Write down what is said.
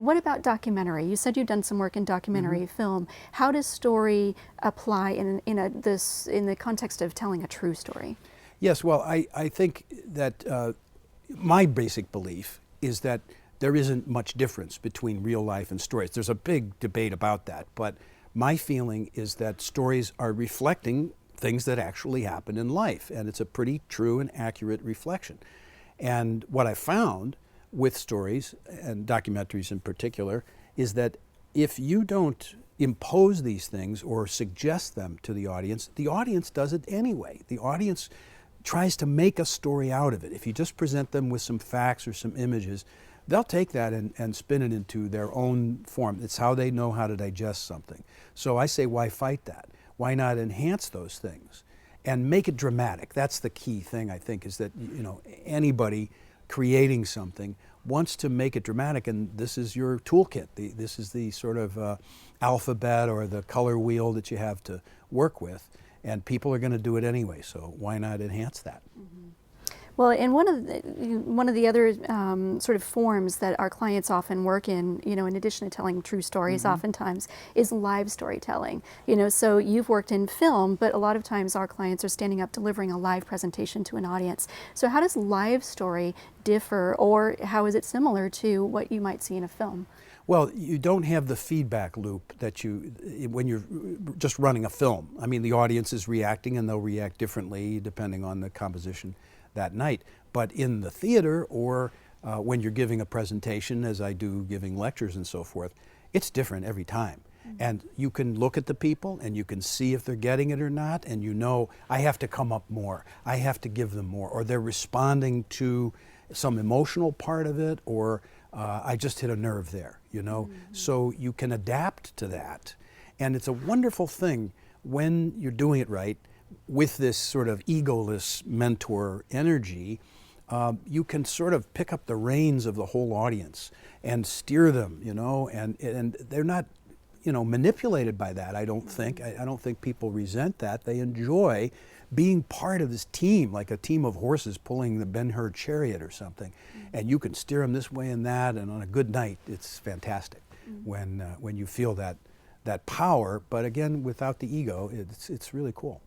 What about documentary? You said you've done some work in Hmm. documentary film. How does story apply in the context of telling a true story? Yes, well, I think that my basic belief is that there isn't much difference between real life and stories. There's a big debate about that, but my feeling is that stories are reflecting things that actually happen in life, and it's a pretty true and accurate reflection. And what I found with stories, and documentaries in particular, is that if you don't impose these things or suggest them to the audience does it anyway. The audience tries to make a story out of it. If you just present them with some facts or some images, they'll take that and spin it into their own form. It's how they know how to digest something. So I say, why fight that? Why not enhance those things and make it dramatic? That's the key thing, I think, is that anybody creating something wants to make it dramatic, and this is your toolkit. This is the sort of alphabet or the color wheel that you have to work with, and people are going to do it anyway, so why not enhance that? Well, and one of the other sort of forms that our clients often work in addition to telling true stories, Hmm. oftentimes is live storytelling. So you've worked in film, but a lot of times our clients are standing up delivering a live presentation to an audience. So how does live story differ, or how is it similar to what you might see in a film? Well, you don't have the feedback loop that when you're just running a film. I mean, the audience is reacting and they'll react differently depending on the composition that night. But in the theater or when you're giving a presentation, as I do giving lectures and so forth, it's different every time. And you can look at the people and you can see if they're getting it or not, and I have to come up more, I have to give them more, or they're responding to some emotional part of it, or I just hit a nerve there. So you can adapt to that. And it's a wonderful thing when you're doing it right with this sort of egoless mentor energy. You can sort of pick up the reins of the whole audience and steer them, and they're not manipulated by that. I don't think. I don't think people resent that. They enjoy being part of this team, like a team of horses pulling the Ben-Hur chariot or something. And you can steer them this way and that. And on a good night, it's fantastic when you feel that power. But again, without the ego, it's really cool.